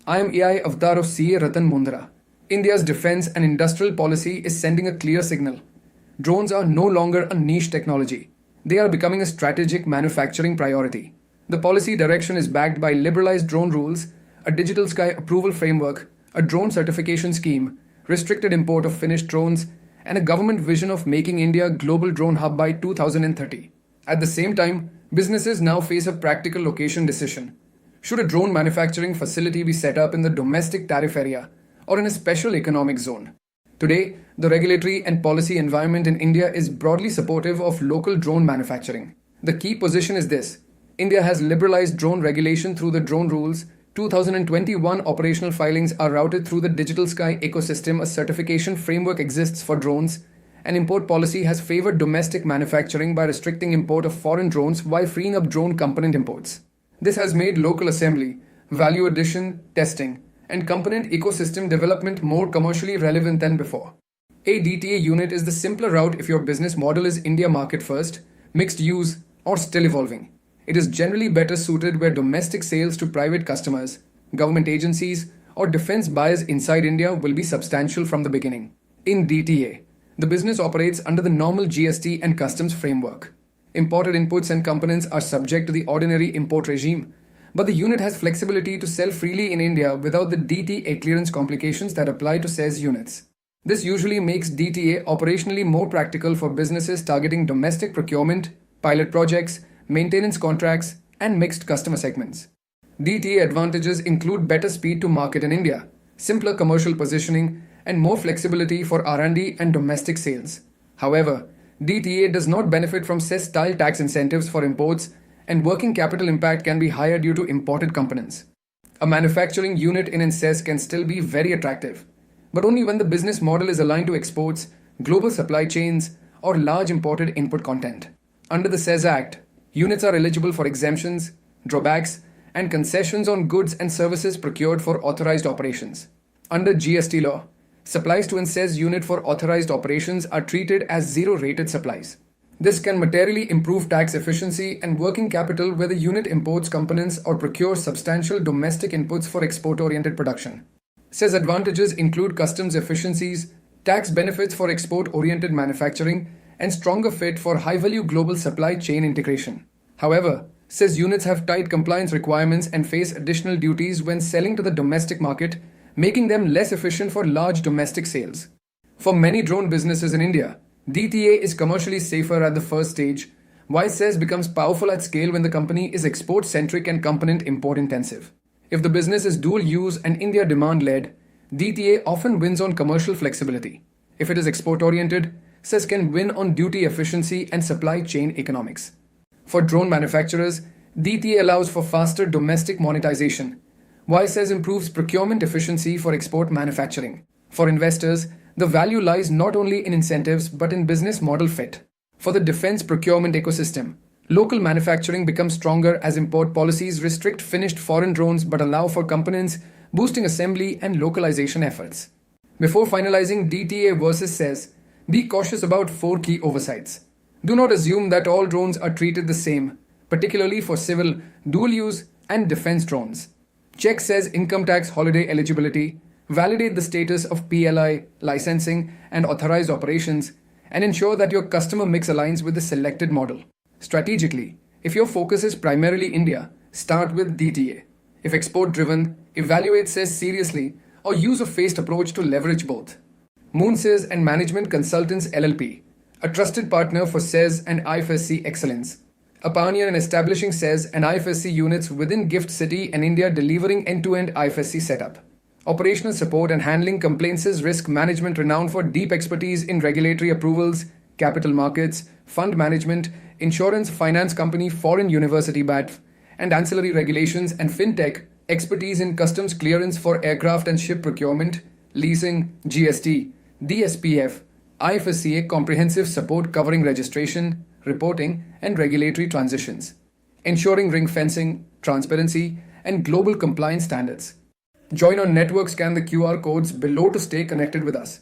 I am AI Avatar of CA Ratan Mundra. India's defense and industrial policy is sending a clear signal. Drones are no longer a niche technology. They are becoming a strategic manufacturing priority. The policy direction is backed by liberalized drone rules, a digital sky approval framework, a drone certification scheme, restricted import of finished drones, and a government vision of making India a global drone hub by 2030. At the same time, businesses now face a practical location decision. Should a drone manufacturing facility be set up in the domestic tariff area or in a special economic zone? Today, the regulatory and policy environment in India is broadly supportive of local drone manufacturing. The key position is this: India has liberalized drone regulation through the drone rules. 2021 operational filings are routed through the digital sky ecosystem. A certification framework exists for drones. An import policy has favored domestic manufacturing by restricting import of foreign drones while freeing up drone component imports. This has made local assembly, value addition, testing, and component ecosystem development more commercially relevant than before. A DTA unit is the simpler route if your business model is India market first, mixed use, or still evolving. It is generally better suited where domestic sales to private customers, government agencies, or defense buyers inside India will be substantial from the beginning. In DTA, the business operates under the normal GST and customs framework. Imported inputs and components are subject to the ordinary import regime, but the unit has flexibility to sell freely in India without the DTA clearance complications that apply to SEZ units. This usually makes DTA operationally more practical for businesses targeting domestic procurement, pilot projects, maintenance contracts, and mixed customer segments. DTA advantages include better speed to market in India, simpler commercial positioning, and more flexibility for R&D and domestic sales. However, DTA does not benefit from SEZ-style tax incentives for imports, and working capital impact can be higher due to imported components. A manufacturing unit in SEZ can still be very attractive, but only when the business model is aligned to exports, global supply chains, or large imported input content. Under the SEZ Act, units are eligible for exemptions, drawbacks, and concessions on goods and services procured for authorized operations. Under GST law, supplies to an SEZ unit for authorized operations are treated as zero-rated supplies. This can materially improve tax efficiency and working capital where the unit imports components or procures substantial domestic inputs for export-oriented production. SEZ advantages include customs efficiencies, tax benefits for export-oriented manufacturing, and stronger fit for high-value global supply chain integration. However, SEZ units have tight compliance requirements and face additional duties when selling to the domestic market, making them less efficient for large domestic sales. For many drone businesses in India, DTA is commercially safer at the first stage, while SEZ becomes powerful at scale when the company is export-centric and component import-intensive. If the business is dual-use and India demand-led, DTA often wins on commercial flexibility. If it is export-oriented, SEZ can win on duty efficiency and supply chain economics. For drone manufacturers, DTA allows for faster domestic monetization, while SEZ improves procurement efficiency for export manufacturing. For investors, the value lies not only in incentives but in business model fit. For the defense procurement ecosystem, local manufacturing becomes stronger as import policies restrict finished foreign drones but allow for components, boosting assembly and localization efforts. Before finalizing DTA versus SEZ, be cautious about 4 key oversights. Do not assume that all drones are treated the same, particularly for civil, dual-use, and defense drones. Check SEZ income tax holiday eligibility, validate the status of PLI, licensing, and authorized operations, and ensure that your customer mix aligns with the selected model. Strategically, if your focus is primarily India, start with DTA. If export-driven, evaluate SEZ seriously or use a phased approach to leverage both. Moonsys and Management Consultants LLP, a trusted partner for SEZ and IFSC excellence. A pioneer in establishing SEZ and IFSC units within GIFT City and India, delivering end-to-end IFSC setup. Operational support and handling complaints, risk management renowned for deep expertise in regulatory approvals, capital markets, fund management, insurance, finance company, foreign university BATF, and ancillary regulations and fintech, expertise in customs clearance for aircraft and ship procurement, leasing, GST, DSPF, IFSCA comprehensive support covering registration, reporting, and regulatory transitions, ensuring ring fencing, transparency, and global compliance standards. Join our network, scan the QR codes below to stay connected with us.